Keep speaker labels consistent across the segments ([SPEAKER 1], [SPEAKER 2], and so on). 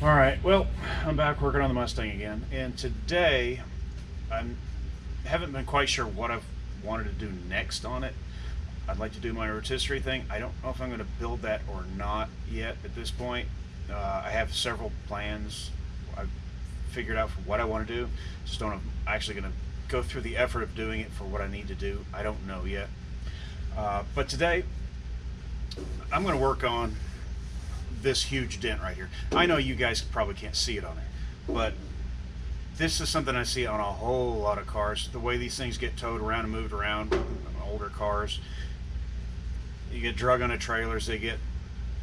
[SPEAKER 1] All right, well, I'm back working on the Mustang again, and today I haven't been quite sure what I've wanted to do next on it. I'd like to do my rotisserie thing. I don't know if I'm going to build that or not yet at this point. I have several plans I've figured out for what I want to do. Just don't know if I'm actually going to go through the effort of doing it for what I need to do. I don't know yet. But today I'm going to work on this huge dent right here. I know you guys probably can't see it on it, but this is something I see on a whole lot of cars. The way these things get towed around and moved around on older cars, you get drug on the trailers, they get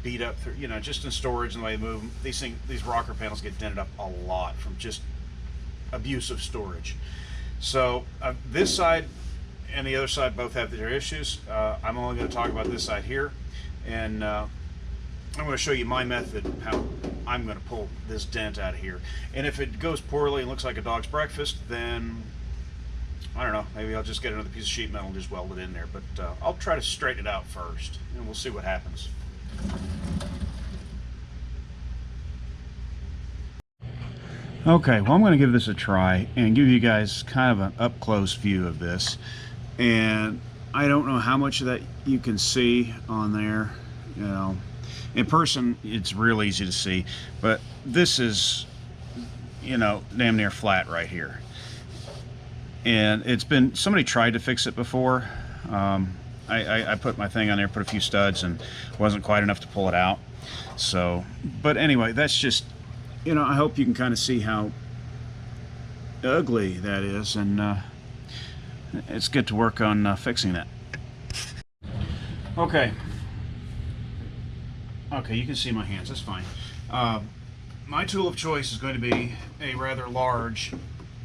[SPEAKER 1] beat up through, you know, just in storage and the way they move them. These rocker panels get dented up a lot from just abusive storage. So this side and the other side both have their issues. I'm only going to talk about this side here, and I'm going to show you my method, how I'm going to pull this dent out of here. And if it goes poorly and looks like a dog's breakfast, then I don't know, maybe I'll just get another piece of sheet metal and just weld it in there. But I'll try to straighten it out first, and we'll see what happens. Okay, well, I'm going to give this a try and give you guys kind of an up-close view of this. And I don't know how much of that you can see on there, you know. In person, it's real easy to see, but this is, you know, damn near flat right here. And it's been, somebody tried to fix it before. I put my thing on there, put a few studs, and it wasn't quite enough to pull it out. So, but anyway, that's just, you know, I hope you can kind of see how ugly that is, and it's good to work on fixing that. Okay. Okay, you can see my hands, that's fine. My tool of choice is going to be a rather large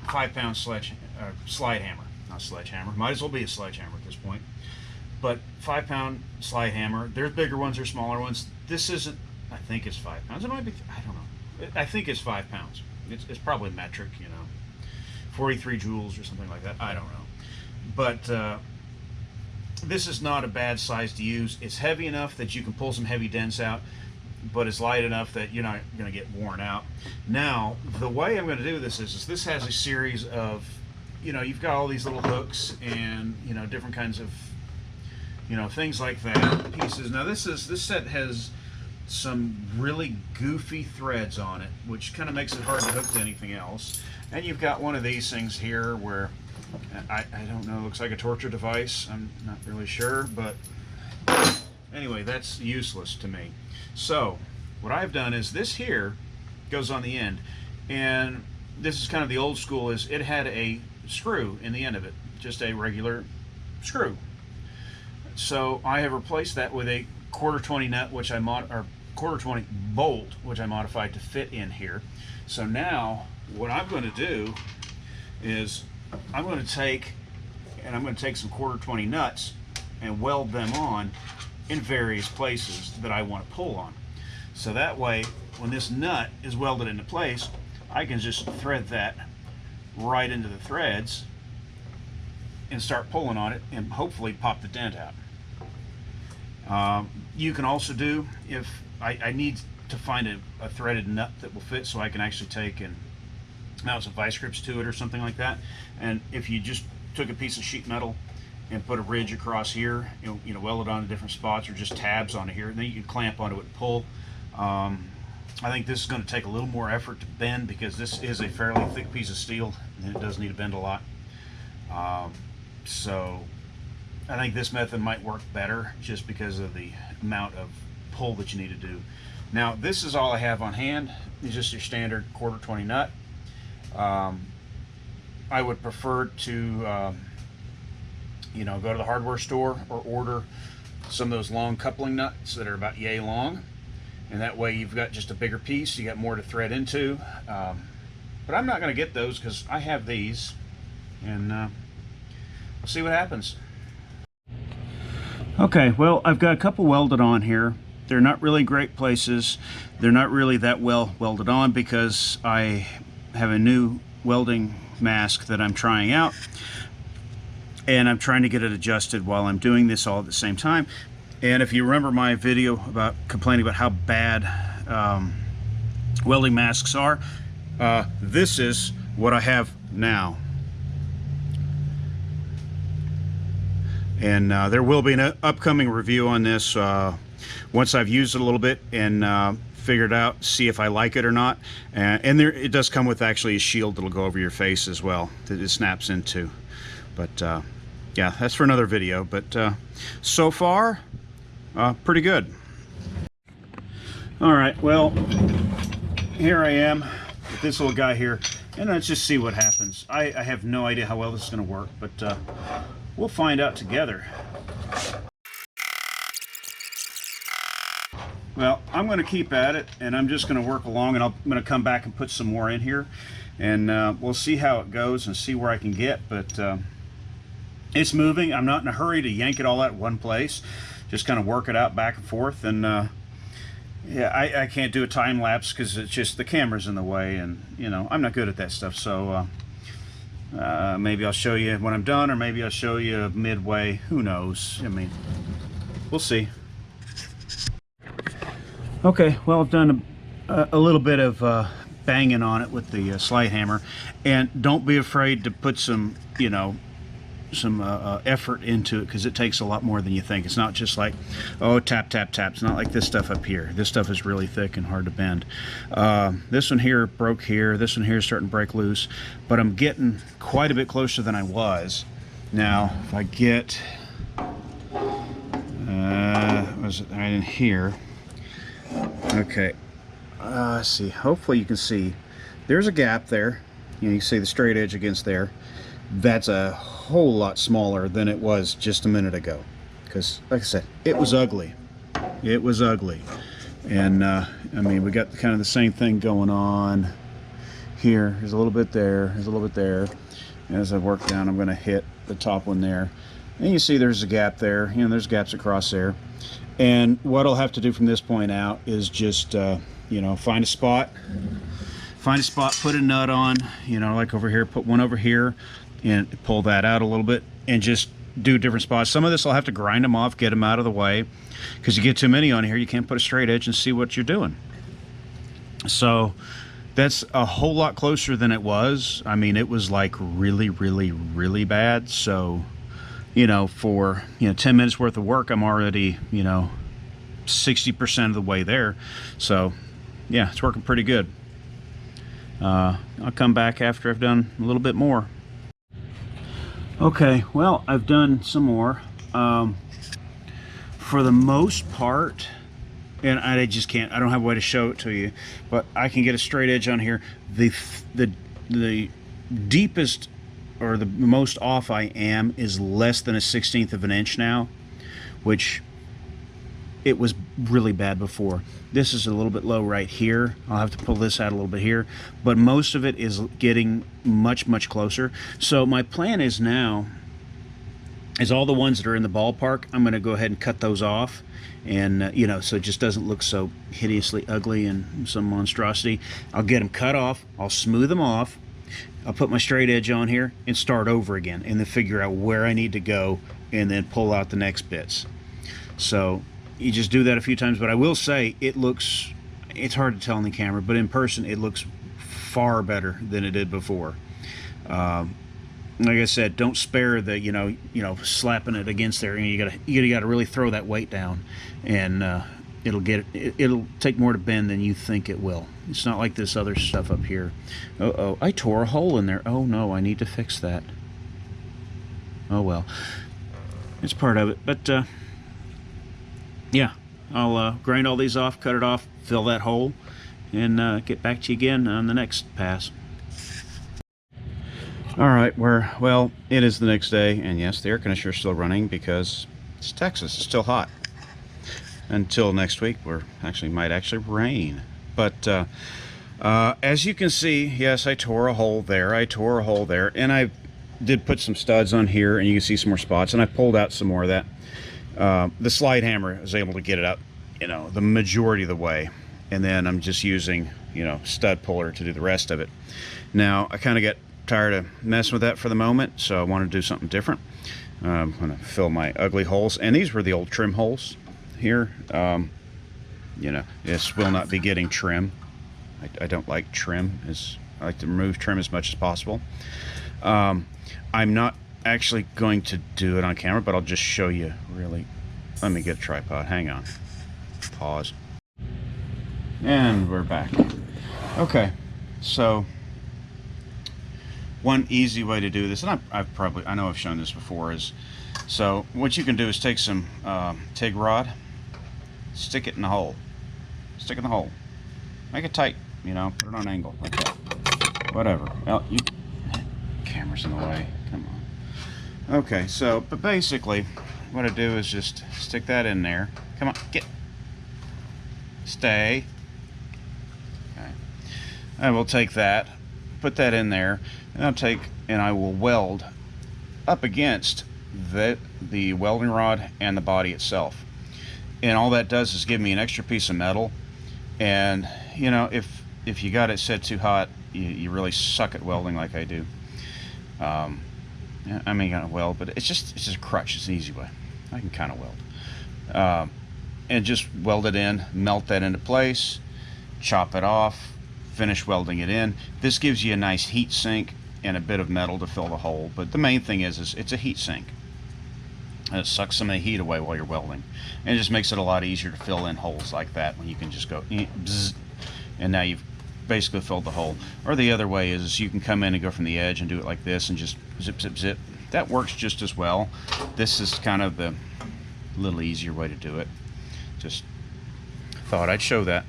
[SPEAKER 1] 5-pound slide hammer. Not sledgehammer, might as well be a sledgehammer at this point. But 5-pound slide hammer. There's bigger ones or smaller ones. This isn't, I think it's 5 pounds. It might be, I don't know. I think it's 5 pounds. It's probably metric, you know. 43 joules or something like that, I don't know. But this is not a bad size to use. It's heavy enough that you can pull some heavy dents out, but it's light enough that you're not going to get worn out. Now, the way I'm going to do this is this has a series of, you know, you've got all these little hooks and, you know, different kinds of, you know, things like that, pieces. Now, this set has some really goofy threads on it, which kind of makes it hard to hook to anything else. And you've got one of these things here where I don't know, looks like a torture device. I'm not really sure, but anyway, that's useless to me. So what I've done is this here goes on the end, and this is kind of the old school, is it had a screw in the end of it, just a regular screw. So I have replaced that with a 1/4-20 nut, which I or 1/4-20 bolt, which I modified to fit in here. So now what I'm going to do is I'm going to take some 1/4-20 nuts and weld them on in various places that I want to pull on. So that way, when this nut is welded into place, I can just thread that right into the threads and start pulling on it and hopefully pop the dent out. You can also do, if I need to find a threaded nut that will fit, so I can actually take and mount some vice grips to it or something like that. And if you just took a piece of sheet metal and put a ridge across here, you know, weld it onto different spots, or just tabs onto here, and then you can clamp onto it and pull. I think this is going to take a little more effort to bend because this is a fairly thick piece of steel and it does need to bend a lot. So I think this method might work better just because of the amount of pull that you need to do. Now, this is all I have on hand. It's just your standard 1/4-20 nut. I would prefer to you know, go to the hardware store or order some of those long coupling nuts that are about yay long, and that way you've got just a bigger piece, you got more to thread into. But I'm not going to get those because I have these, and we'll see what happens. Okay, well, I've got a couple welded on here. They're not really great places. They're not really that well welded on because I have a new welding mask that I'm trying out, and I'm trying to get it adjusted while I'm doing this all at the same time. And if you remember my video about complaining about how bad welding masks are. This is what I have now. And there will be an upcoming review on this once I've used it a little bit and figured out, see if I like it or not. And there, it does come with actually a shield that'll go over your face as well that it snaps into. But yeah, that's for another video. But so far, pretty good. All right, well, here I am with this little guy here, and let's just see what happens. I have no idea how well this is going to work, but we'll find out together. Well, I'm going to keep at it, and I'm just going to work along, and I'm going to come back and put some more in here, and we'll see how it goes and see where I can get. But it's moving. I'm not in a hurry to yank it all at one place. Just kind of work it out back and forth, and yeah, I can't do a time lapse because it's just the camera's in the way, and you know, I'm not good at that stuff. So maybe I'll show you when I'm done, or maybe I'll show you midway. Who knows? I mean, we'll see. Okay, well, I've done a little bit of banging on it with the slide hammer, and don't be afraid to put some, you know, some effort into it, because it takes a lot more than you think. It's not just like, oh, tap tap tap. It's not like this stuff up here. This stuff is really thick and hard to bend. This one here broke here. This one here is starting to break loose, but I'm getting quite a bit closer than I was. Now if I get was it right in here? Okay, let's see, hopefully you can see there's a gap there. You know, you see the straight edge against there. That's a whole lot smaller than it was just a minute ago, because like I said, it was ugly. It was ugly. And I mean, we got kind of the same thing going on here. There's a little bit there, there's a little bit there. As I work down, I'm going to hit the top one there, and you see there's a gap there. You know, there's gaps across there. And what I'll have to do from this point out is just you know, find a spot, put a nut on, you know, like over here, put one over here, and pull that out a little bit, and just do different spots. Some of this I'll have to grind them off, get them out of the way, because you get too many on here, you can't put a straight edge and see what you're doing. So that's a whole lot closer than it was. I mean, it was like really, really, really bad. So, you know, for, you know, 10 minutes worth of work, I'm already, you know, 60% of the way there. So yeah, it's working pretty good. I'll come back after I've done a little bit more. Okay, well, I've done some more. For the most part, and I just can't, I don't have a way to show it to you, but I can get a straight edge on here. The deepest, or the most off I am, is less than a 1/16 of an inch now, which it was really bad before. This is a little bit low right here. I'll have to pull this out a little bit here, but most of it is getting much, much closer. So my plan is now, is all the ones that are in the ballpark, I'm going to go ahead and cut those off, and you know, so it just doesn't look so hideously ugly and some monstrosity. I'll get them cut off, I'll smooth them off, I'll put my straight edge on here and start over again, and then figure out where I need to go, and then pull out the next bits. So you just do that a few times, but I will say it looks, it's hard to tell on the camera, but in person it looks far better than it did before. Like I said, don't spare the, you know, slapping it against there. You gotta really throw that weight down, and it'll take more to bend than you think it will. It's not like this other stuff up here. Uh-oh, I tore a hole in there. Oh no, I need to fix that. Oh well, it's part of it. But yeah, I'll grind all these off, cut it off, fill that hole, and get back to you again on the next pass. All right, well, it is the next day, and yes, the air conditioner is still running because it's Texas. It's still hot. Until next week, where might actually rain. But as you can see, yes, I tore a hole there. And I did put some studs on here, and you can see some more spots. And I pulled out some more of that. The slide hammer was able to get it out, you know, the majority of the way. And then I'm just using, you know, stud puller to do the rest of it. Now, I kind of get tired of messing with that for the moment, so I want to do something different. I'm going to fill my ugly holes, and these were the old trim holes here. You know, this will not be getting trim. I don't like trim. I like to remove trim as much as possible. Um, I'm not actually going to do it on camera, but I'll just show you really. Let me get a tripod. Hang on. Pause. And we're back. Okay, so one easy way to do this, and I know I've shown this before, is so what you can do is take some TIG rod, stick it in the hole, stick it in the hole, make it tight, you know, put it on an angle like that, whatever. Well, camera's in the way. Come on. Okay, so but basically, what I do is just stick that in there. Come on, stay. Okay, I will take that, put that in there, and I will weld up against the welding rod and the body itself. And all that does is give me an extra piece of metal. And you know, if you got it set too hot, you really suck at welding like I do. I mean, gonna weld, but it's just a crutch. It's an easy way. I can kind of weld, and just weld it in, melt that into place, chop it off, finish welding it in. This gives you a nice heat sink and a bit of metal to fill the hole. But the main thing is it's a heat sink. And it sucks some of the heat away while you're welding, and it just makes it a lot easier to fill in holes like that when you can just go bzz, and now you've basically filled the hole. Or the other way is you can come in and go from the edge and do it like this and just zip zip zip. That works just as well. This is kind of the little easier way to do it. Just thought I'd show that.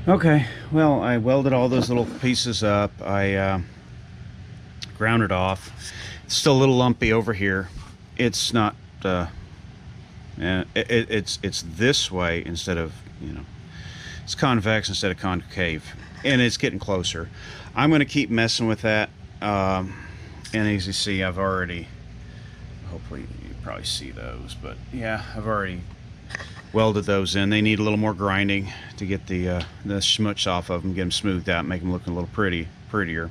[SPEAKER 1] Okay, well, I welded all those little pieces up. I ground it off. It's still a little lumpy over here. It's not. It's this way instead of, you know, it's convex instead of concave, and it's getting closer. I'm going to keep messing with that. And as you see, I've already. Hopefully, you probably see those, but yeah, I've already welded those in. They need a little more grinding to get the schmutz off of them, get them smoothed out, make them look a little prettier.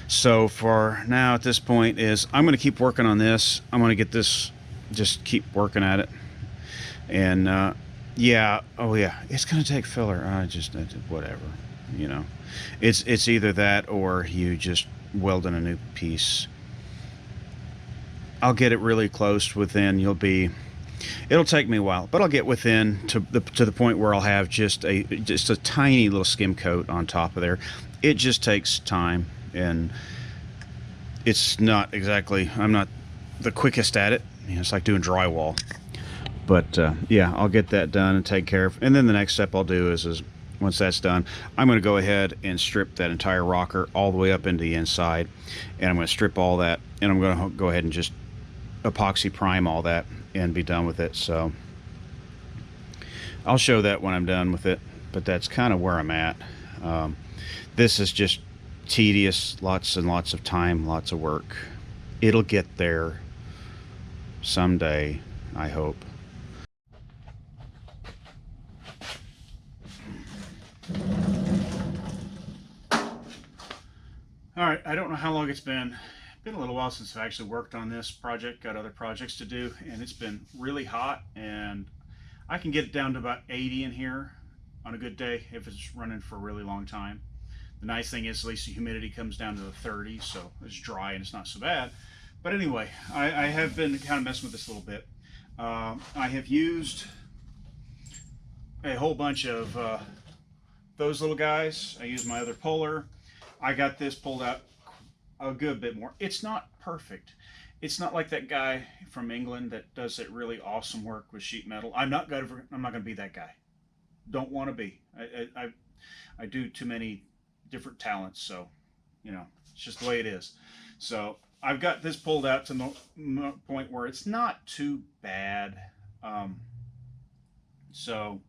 [SPEAKER 1] So for now, at this point, I'm going to keep working on this. I'm going to get this, just keep working at it. And yeah, oh yeah, it's going to take filler. Whatever, you know. It's either that or you just weld in a new piece. I'll get it really close within. It'll take me a while, but I'll get within to the point where I'll have just a tiny little skim coat on top of there. It just takes time, and it's not exactly, I'm not the quickest at it. You know, it's like doing drywall. But yeah, I'll get that done and take care of. And then the next step I'll do is once that's done, I'm going to go ahead and strip that entire rocker all the way up into the inside, and I'm going to strip all that, and I'm going to go ahead and just epoxy prime all that and be done with it. So I'll show that when I'm done with it, but that's kind of where I'm at. This is just tedious, lots and lots of time, lots of work. It'll get there someday, I hope. All right, I don't know how long it's been. Been a little while since I've actually worked on this project. Got other projects to do, and it's been really hot, and I can get it down to about 80 in here on a good day if it's running for a really long time. The nice thing is at least the humidity comes down to the 30s, so it's dry and it's not so bad. But anyway, I have been kind of messing with this a little bit. I have used a whole bunch of those little guys. I used my other puller. I got this pulled out a good bit more. It's not perfect. It's not like that guy from England that does that really awesome work with sheet metal. I'm not going to be that guy. Don't want to be. I do too many different talents, so you know, it's just the way it is. So I've got this pulled out to the point where it's not too bad. So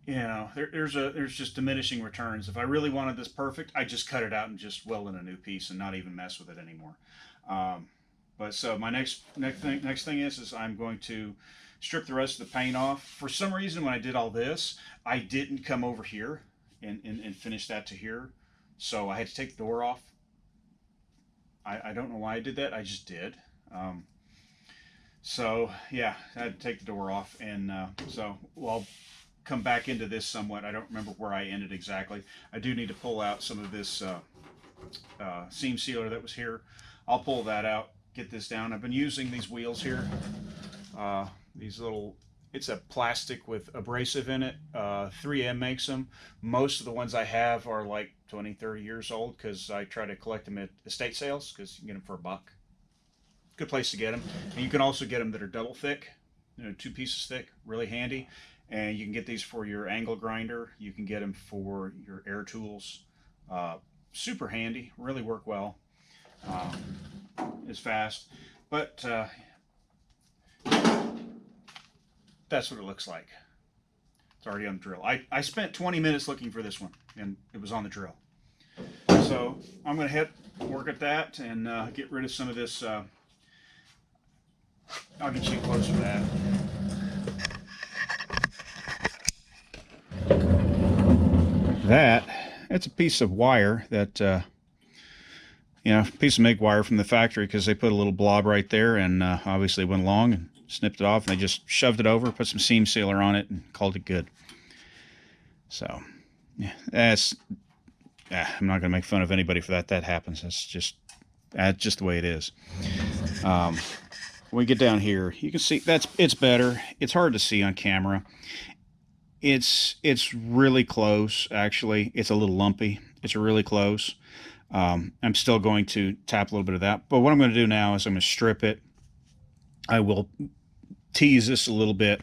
[SPEAKER 1] you know, there's just diminishing returns. If I really wanted this perfect, I just cut it out and just weld in a new piece and not even mess with it anymore. But so my next thing is I'm going to strip the rest of the paint off. For some reason, when I did all this, I didn't come over here and finish that to here, so I had to take the door off. I don't know why I did that. I just did. So yeah, I had to take the door off, and so well, come back into this somewhat. I don't remember where I ended exactly. I do need to pull out some of this seam sealer that was here. I'll pull that out, get this down. I've been using these wheels here. These little, it's a plastic with abrasive in it. 3M makes them. Most of the ones I have are like 20, 30 years old because I try to collect them at estate sales because you can get them for $1. Good place to get them. And you can also get them that are double thick, 2 pieces thick, really handy. And you can get these for your angle grinder. You can get them for your air tools. Super handy, really work well. It's fast, but that's what it looks like. It's already on the drill. I spent 20 minutes looking for this one, and it was on the drill. So I'm going to work at that and get rid of some of this. I'll get you close to that. It's a piece of wire that, piece of MIG wire from the factory because they put a little blob right there and obviously went along and snipped it off and they just shoved it over, put some seam sealer on it and called it good. So, yeah, I'm not going to make fun of anybody for that. That happens. That's just the way it is. When we get down here, you can see it's better. It's hard to see on camera. It's really close, actually. It's a little lumpy. It's really close. I'm still going to tap a little bit of that. But what I'm going to do now is I'm going to strip it. I will tease this a little bit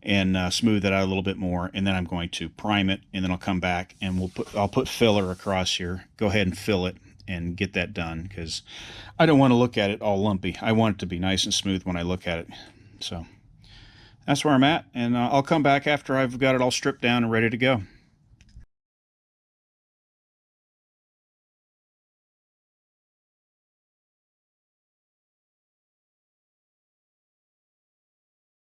[SPEAKER 1] and smooth it out a little bit more. And then I'm going to prime it. And then I'll come back and I'll put filler across here. Go ahead and fill it and get that done because I don't want to look at it all lumpy. I want it to be nice and smooth when I look at it. So that's where I'm at, and I'll come back after I've got it all stripped down and ready to go.